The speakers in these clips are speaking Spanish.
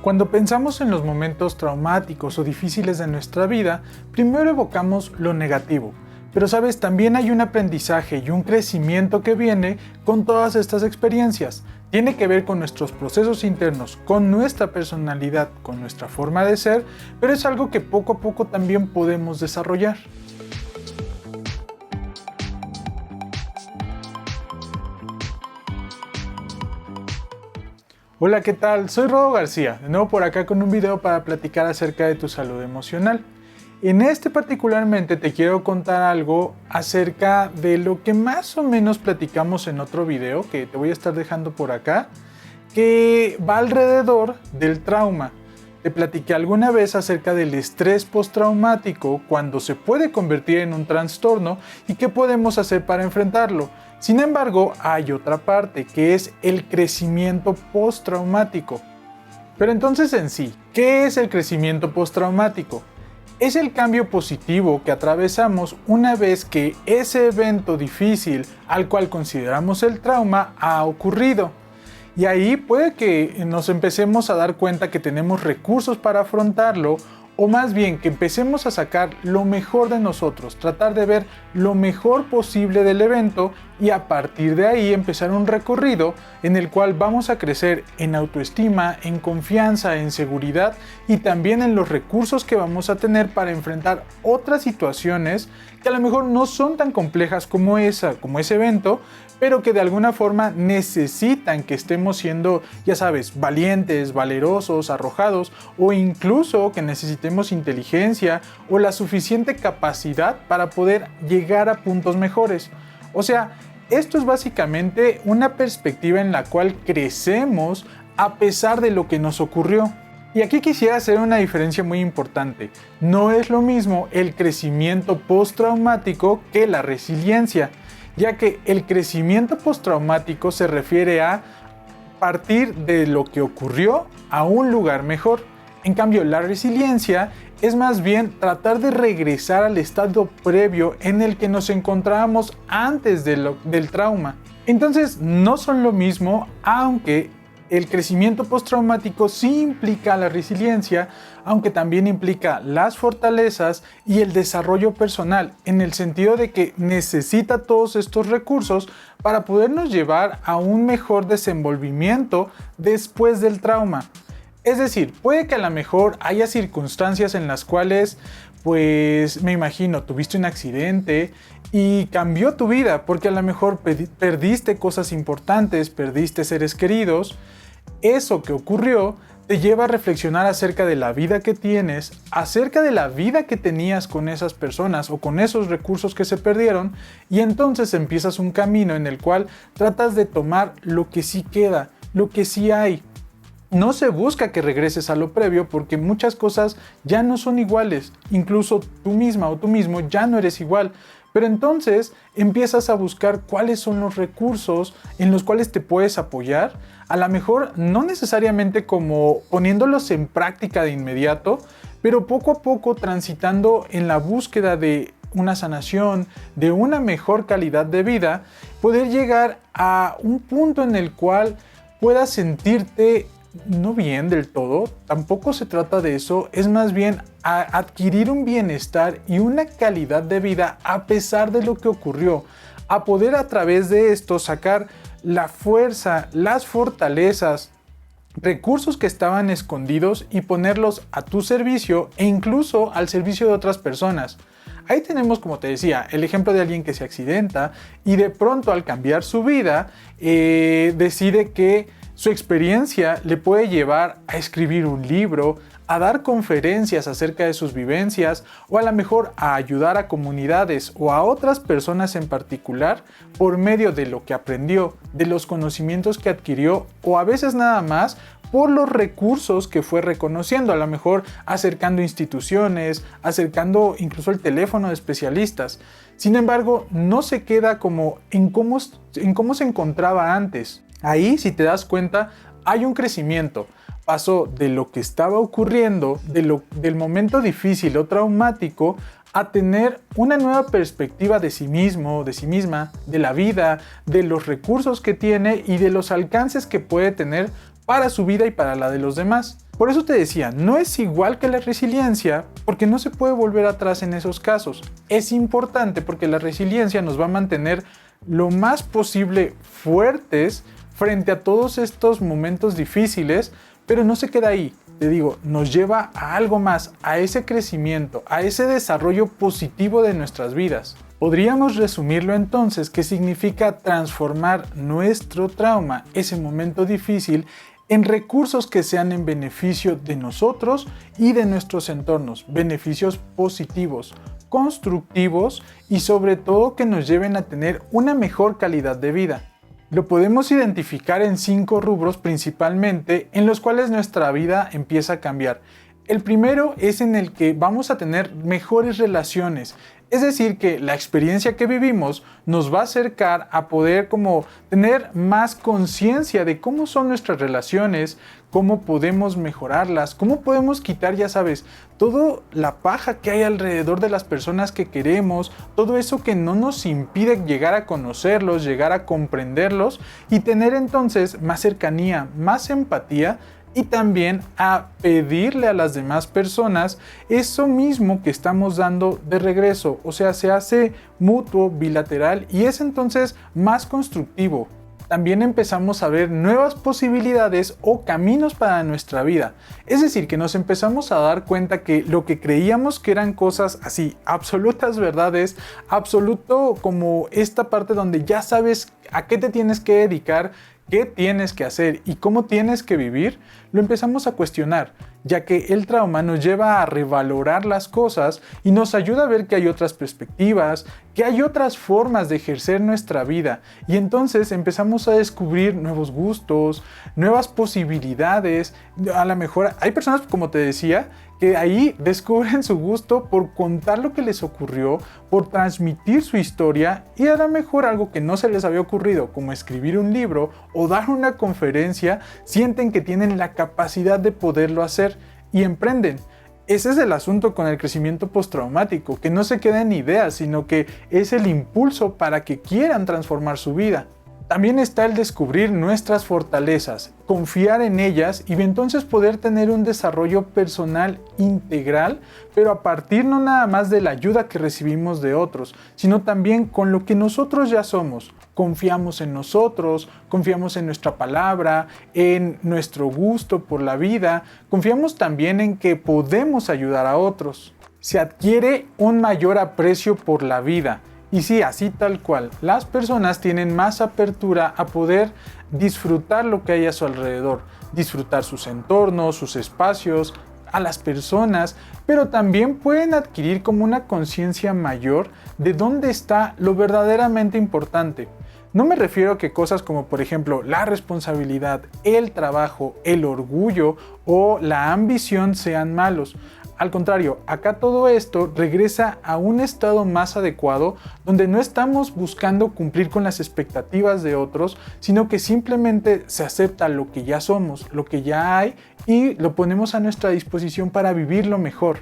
Cuando pensamos en los momentos traumáticos o difíciles de nuestra vida, primero evocamos lo negativo. Pero sabes, también hay un aprendizaje y un crecimiento que viene con todas estas experiencias. Tiene que ver con nuestros procesos internos, con nuestra personalidad, con nuestra forma de ser, pero es algo que poco a poco también podemos desarrollar. Hola, ¿qué tal? Soy Rodo García, de nuevo por acá con un video para platicar acerca de tu salud emocional. En este particularmente te quiero contar algo acerca de lo que más o menos platicamos en otro video que te voy a estar dejando por acá, que va alrededor del trauma. Te platiqué alguna vez acerca del estrés postraumático, cuando se puede convertir en un trastorno y qué podemos hacer para enfrentarlo. Sin embargo, hay otra parte que es el crecimiento postraumático. Pero entonces en sí, ¿qué es el crecimiento postraumático? Es el cambio positivo que atravesamos una vez que ese evento difícil al cual consideramos el trauma ha ocurrido. Y ahí puede que nos empecemos a dar cuenta que tenemos recursos para afrontarlo, o más bien que empecemos a sacar lo mejor de nosotros, tratar de ver lo mejor posible del evento y a partir de ahí empezar un recorrido en el cual vamos a crecer en autoestima, en confianza, en seguridad y también en los recursos que vamos a tener para enfrentar otras situaciones que a lo mejor no son tan complejas como ese evento, pero que de alguna forma necesitan que estemos siendo, ya sabes, valientes, valerosos, arrojados, o incluso que necesitemos inteligencia o la suficiente capacidad para poder llegar a puntos mejores. O sea, esto es básicamente una perspectiva en la cual crecemos a pesar de lo que nos ocurrió. Y aquí quisiera hacer una diferencia muy importante. No es lo mismo el crecimiento postraumático que la resiliencia, ya que el crecimiento postraumático se refiere a partir de lo que ocurrió a un lugar mejor. En cambio, la resiliencia es más bien tratar de regresar al estado previo en el que nos encontrábamos antes del trauma. Entonces, no son lo mismo, aunque el crecimiento postraumático sí implica la resiliencia, aunque también implica las fortalezas y el desarrollo personal, en el sentido de que necesita todos estos recursos para podernos llevar a un mejor desenvolvimiento después del trauma. Es decir, puede que a lo mejor haya circunstancias en las cuales, pues me imagino, tuviste un accidente y cambió tu vida, porque a lo mejor perdiste cosas importantes, perdiste seres queridos. Eso que ocurrió te lleva a reflexionar acerca de la vida que tienes, acerca de la vida que tenías con esas personas o con esos recursos que se perdieron, y entonces empiezas un camino en el cual tratas de tomar lo que sí queda, lo que sí hay. No se busca que regreses a lo previo porque muchas cosas ya no son iguales, incluso tú misma o tú mismo ya no eres igual. Pero entonces empiezas a buscar cuáles son los recursos en los cuales te puedes apoyar, a lo mejor no necesariamente como poniéndolos en práctica de inmediato, pero poco a poco transitando en la búsqueda de una sanación, de una mejor calidad de vida, poder llegar a un punto en el cual puedas sentirte no bien del todo. Tampoco se trata de eso, es más bien a adquirir un bienestar y una calidad de vida a pesar de lo que ocurrió, a poder a través de esto sacar la fuerza, las fortalezas, recursos que estaban escondidos y ponerlos a tu servicio e incluso al servicio de otras personas. Ahí tenemos, como te decía, el ejemplo de alguien que se accidenta y de pronto al cambiar su vida decide que su experiencia le puede llevar a escribir un libro, a dar conferencias acerca de sus vivencias o a lo mejor a ayudar a comunidades o a otras personas en particular por medio de lo que aprendió, de los conocimientos que adquirió o a veces nada más por los recursos que fue reconociendo, a lo mejor acercando instituciones, acercando incluso el teléfono de especialistas. Sin embargo, no se queda como en cómo se encontraba antes. Ahí, si te das cuenta, hay un crecimiento. Pasó de lo que estaba ocurriendo, del momento difícil o traumático, a tener una nueva perspectiva de sí mismo, de sí misma, de la vida, de los recursos que tiene y de los alcances que puede tener para su vida y para la de los demás. Por eso te decía, no es igual que la resiliencia porque no se puede volver atrás en esos casos. Es importante porque la resiliencia nos va a mantener lo más posible fuertes frente a todos estos momentos difíciles, pero no se queda ahí. Te digo, nos lleva a algo más, a ese crecimiento, a ese desarrollo positivo de nuestras vidas. Podríamos resumirlo entonces que significa transformar nuestro trauma, ese momento difícil, en recursos que sean en beneficio de nosotros y de nuestros entornos, beneficios positivos, constructivos y sobre todo que nos lleven a tener una mejor calidad de vida. Lo podemos identificar en 5 rubros principalmente en los cuales nuestra vida empieza a cambiar. El primero es en el que vamos a tener mejores relaciones. Es decir, que la experiencia que vivimos nos va a acercar a poder como tener más conciencia de cómo son nuestras relaciones, cómo podemos mejorarlas, cómo podemos quitar, ya sabes, toda la paja que hay alrededor de las personas que queremos, todo eso que no nos impide llegar a conocerlos, llegar a comprenderlos y tener entonces más cercanía, más empatía y también a pedirle a las demás personas eso mismo que estamos dando de regreso, o sea, se hace mutuo, bilateral y es entonces más constructivo. También empezamos a ver nuevas posibilidades o caminos para nuestra vida. Es decir, que nos empezamos a dar cuenta que lo que creíamos que eran cosas así, absolutas verdades, absoluto como esta parte donde ya sabes a qué te tienes que dedicar, qué tienes que hacer y cómo tienes que vivir, lo empezamos a cuestionar, ya que el trauma nos lleva a revalorar las cosas y nos ayuda a ver que hay otras perspectivas, que hay otras formas de ejercer nuestra vida y entonces empezamos a descubrir nuevos gustos, nuevas posibilidades. A lo mejor hay personas, como te decía, que ahí descubren su gusto por contar lo que les ocurrió, por transmitir su historia y a lo mejor algo que no se les había ocurrido, como escribir un libro o dar una conferencia, sienten que tienen la capacidad de poderlo hacer y emprenden. Ese es el asunto con el crecimiento postraumático, que no se queda en ideas, sino que es el impulso para que quieran transformar su vida. También está el descubrir nuestras fortalezas, confiar en ellas y entonces poder tener un desarrollo personal integral, pero a partir no nada más de la ayuda que recibimos de otros, sino también con lo que nosotros ya somos. Confiamos en nosotros, confiamos en nuestra palabra, en nuestro gusto por la vida, confiamos también en que podemos ayudar a otros. Se adquiere un mayor aprecio por la vida. Y sí, así tal cual, las personas tienen más apertura a poder disfrutar lo que hay a su alrededor, disfrutar sus entornos, sus espacios, a las personas, pero también pueden adquirir como una conciencia mayor de dónde está lo verdaderamente importante. No me refiero a que cosas como por ejemplo la responsabilidad, el trabajo, el orgullo o la ambición sean malos. Al contrario, acá todo esto regresa a un estado más adecuado donde no estamos buscando cumplir con las expectativas de otros, sino que simplemente se acepta lo que ya somos, lo que ya hay y lo ponemos a nuestra disposición para vivirlo mejor.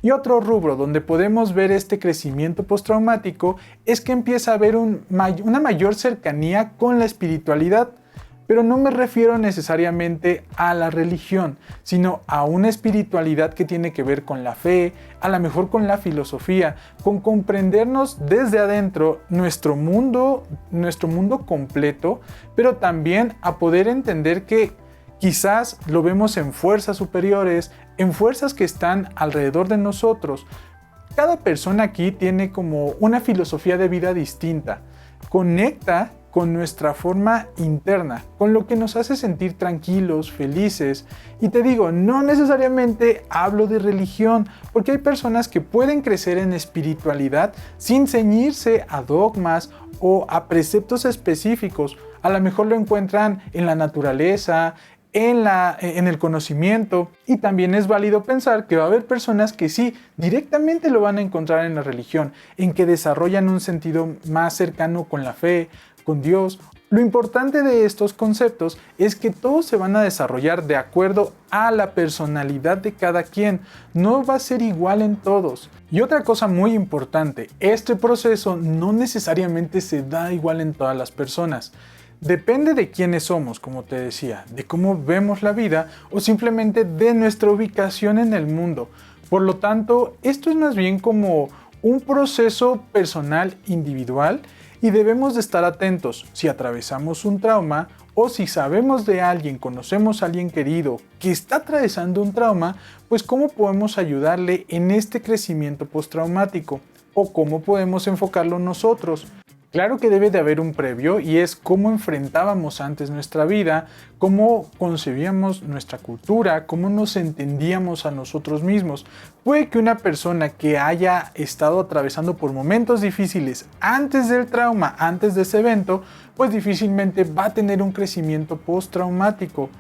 Y otro rubro donde podemos ver este crecimiento postraumático es que empieza a haber una mayor cercanía con la espiritualidad. Pero no me refiero necesariamente a la religión, sino a una espiritualidad que tiene que ver con la fe, a lo mejor con la filosofía, con comprendernos desde adentro nuestro mundo completo, pero también a poder entender que quizás lo vemos en fuerzas superiores, en fuerzas que están alrededor de nosotros. Cada persona aquí tiene como una filosofía de vida distinta. Conecta con nuestra forma interna, con lo que nos hace sentir tranquilos, felices. Y te digo, no necesariamente hablo de religión, porque hay personas que pueden crecer en espiritualidad sin ceñirse a dogmas o a preceptos específicos. A lo mejor lo encuentran en la naturaleza, en el conocimiento, y también es válido pensar que va a haber personas que sí, directamente lo van a encontrar en la religión, en que desarrollan un sentido más cercano con la fe, con Dios. Lo importante de estos conceptos es que todos se van a desarrollar de acuerdo a la personalidad de cada quien, no va a ser igual en todos. Y otra cosa muy importante, este proceso no necesariamente se da igual en todas las personas. Depende de quiénes somos, como te decía, de cómo vemos la vida o simplemente de nuestra ubicación en el mundo. Por lo tanto, esto es más bien como un proceso personal individual y debemos de estar atentos si atravesamos un trauma o si sabemos de alguien, conocemos a alguien querido que está atravesando un trauma, pues cómo podemos ayudarle en este crecimiento postraumático o cómo podemos enfocarlo nosotros. Claro que debe de haber un previo y es cómo enfrentábamos antes nuestra vida, cómo concebíamos nuestra cultura, cómo nos entendíamos a nosotros mismos. Puede que una persona que haya estado atravesando por momentos difíciles antes del trauma, antes de ese evento, pues difícilmente va a tener un crecimiento postraumático.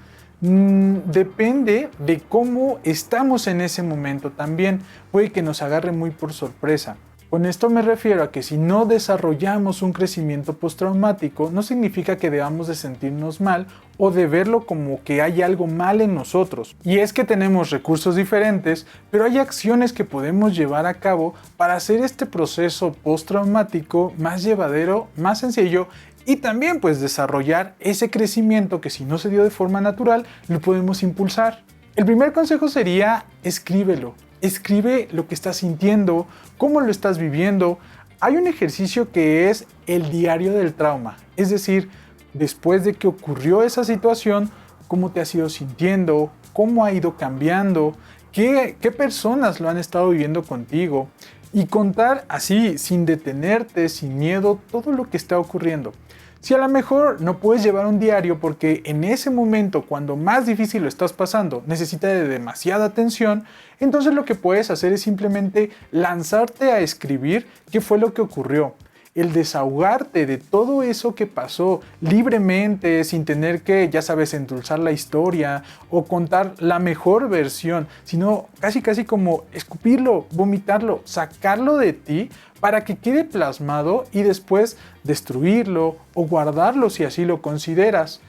Depende de cómo estamos en ese momento también. Puede que nos agarre muy por sorpresa. Con esto me refiero a que si no desarrollamos un crecimiento postraumático, no significa que debamos de sentirnos mal o de verlo como que hay algo mal en nosotros. Y es que tenemos recursos diferentes, pero hay acciones que podemos llevar a cabo para hacer este proceso postraumático más llevadero, más sencillo y también pues desarrollar ese crecimiento que si no se dio de forma natural, lo podemos impulsar. El primer consejo sería escríbelo. Escribe lo que estás sintiendo, cómo lo estás viviendo. Hay un ejercicio que es el diario del trauma. Es decir, después de que ocurrió esa situación, cómo te has ido sintiendo, cómo ha ido cambiando, qué personas lo han estado viviendo contigo. Y contar así, sin detenerte, sin miedo, todo lo que está ocurriendo. Si a lo mejor no puedes llevar un diario porque en ese momento, cuando más difícil lo estás pasando, necesita de demasiada atención, entonces lo que puedes hacer es simplemente lanzarte a escribir qué fue lo que ocurrió. El desahogarte de todo eso que pasó libremente, sin tener que, ya sabes, endulzar la historia o contar la mejor versión, sino casi como escupirlo, vomitarlo, sacarlo de ti para que quede plasmado y después destruirlo o guardarlo si así lo consideras.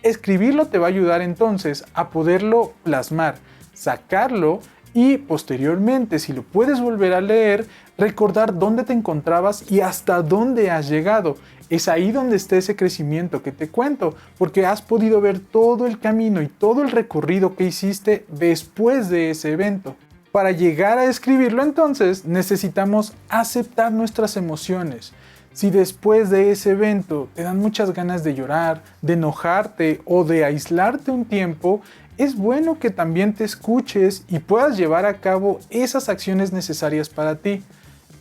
Escribirlo te va a ayudar entonces a poderlo plasmar, sacarlo y posteriormente, si lo puedes volver a leer, recordar dónde te encontrabas y hasta dónde has llegado. Es ahí donde está ese crecimiento que te cuento, porque has podido ver todo el camino y todo el recorrido que hiciste después de ese evento. Para llegar a escribirlo entonces necesitamos aceptar nuestras emociones. Si después de ese evento te dan muchas ganas de llorar, de enojarte o de aislarte un tiempo, es bueno que también te escuches y puedas llevar a cabo esas acciones necesarias para ti.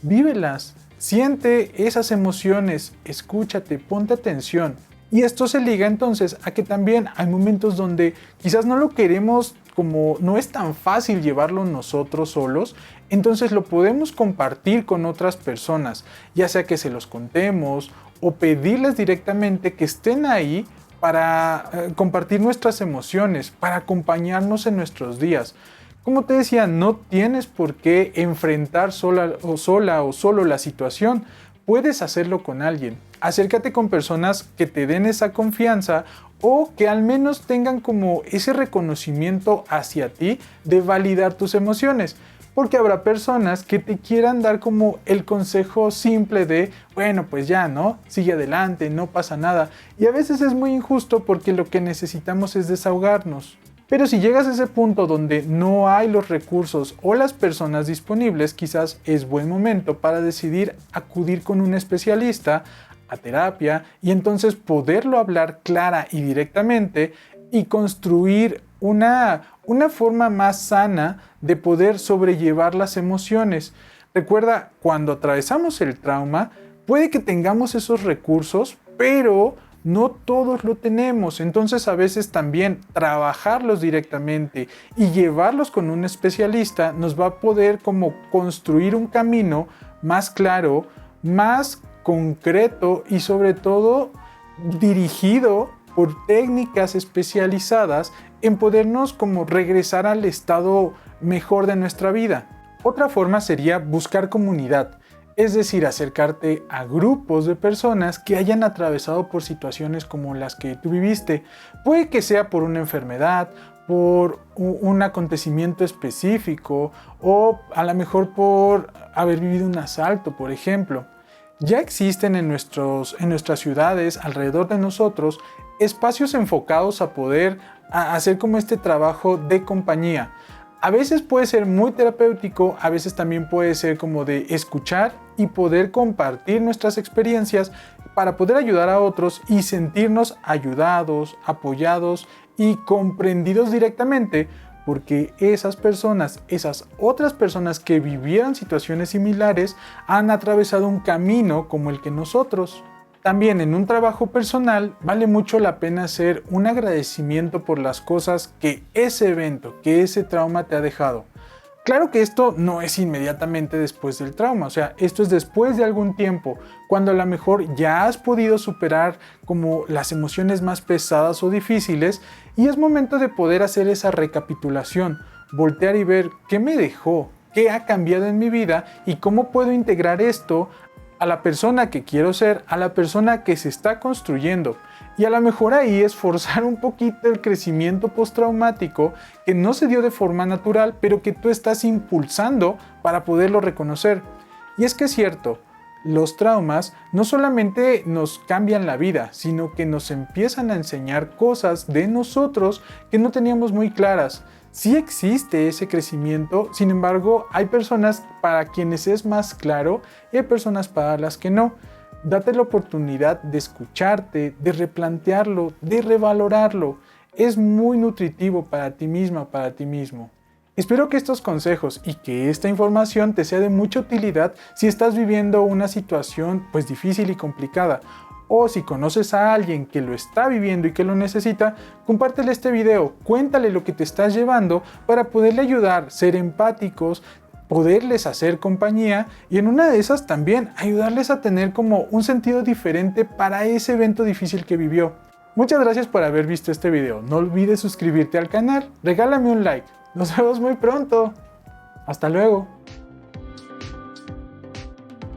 Vívelas, siente esas emociones, escúchate, ponte atención. Y esto se liga entonces a que también hay momentos donde quizás no lo queremos, como no es tan fácil llevarlo nosotros solos, entonces lo podemos compartir con otras personas, ya sea que se los contemos o pedirles directamente que estén ahí para compartir nuestras emociones, para acompañarnos en nuestros días. Como te decía, no tienes por qué enfrentar sola o solo la situación. Puedes hacerlo con alguien. Acércate con personas que te den esa confianza o que al menos tengan como ese reconocimiento hacia ti de validar tus emociones. Porque habrá personas que te quieran dar como el consejo simple de, bueno, pues ya, ¿no? Sigue adelante, no pasa nada. Y a veces es muy injusto porque lo que necesitamos es desahogarnos. Pero si llegas a ese punto donde no hay los recursos o las personas disponibles, quizás es buen momento para decidir acudir con un especialista a terapia y entonces poderlo hablar clara y directamente y construir una forma más sana de poder sobrellevar las emociones. Recuerda, cuando atravesamos el trauma, puede que tengamos esos recursos, pero no todos lo tenemos. Entonces a veces también trabajarlos directamente y llevarlos con un especialista nos va a poder como construir un camino más claro, más concreto y sobre todo dirigido por técnicas especializadas en podernos como regresar al estado mejor de nuestra vida. Otra forma sería buscar comunidad, es decir, acercarte a grupos de personas que hayan atravesado por situaciones como las que tú viviste. Puede que sea por una enfermedad, por un acontecimiento específico o a lo mejor por haber vivido un asalto, por ejemplo. Ya existen en nuestras ciudades, alrededor de nosotros, espacios enfocados a poder hacer como este trabajo de compañía. A veces puede ser muy terapéutico, a veces también puede ser como de escuchar y poder compartir nuestras experiencias para poder ayudar a otros y sentirnos ayudados, apoyados y comprendidos directamente, porque esas personas, esas otras personas que vivieron situaciones similares han atravesado un camino como el que nosotros. También en un trabajo personal vale mucho la pena hacer un agradecimiento por las cosas que ese evento, que ese trauma te ha dejado. Claro que esto no es inmediatamente después del trauma, o sea, esto es después de algún tiempo, cuando a lo mejor ya has podido superar como las emociones más pesadas o difíciles y es momento de poder hacer esa recapitulación, voltear y ver qué me dejó, qué ha cambiado en mi vida y cómo puedo integrar esto a la persona que quiero ser, a la persona que se está construyendo. Y a lo mejor ahí esforzar un poquito el crecimiento postraumático que no se dio de forma natural, pero que tú estás impulsando para poderlo reconocer. Y es que es cierto, los traumas no solamente nos cambian la vida, sino que nos empiezan a enseñar cosas de nosotros que no teníamos muy claras. Sí existe ese crecimiento, sin embargo, hay personas para quienes es más claro y hay personas para las que no. Date la oportunidad de escucharte, de replantearlo, de revalorarlo. Es muy nutritivo para ti misma, para ti mismo. Espero que estos consejos y que esta información te sea de mucha utilidad si estás viviendo una situación pues difícil y complicada. O si conoces a alguien que lo está viviendo y que lo necesita, compártele este video, cuéntale lo que te estás llevando para poderle ayudar, ser empáticos, poderles hacer compañía y en una de esas también ayudarles a tener como un sentido diferente para ese evento difícil que vivió. Muchas gracias por haber visto este video, no olvides suscribirte al canal, regálame un like, nos vemos muy pronto, hasta luego.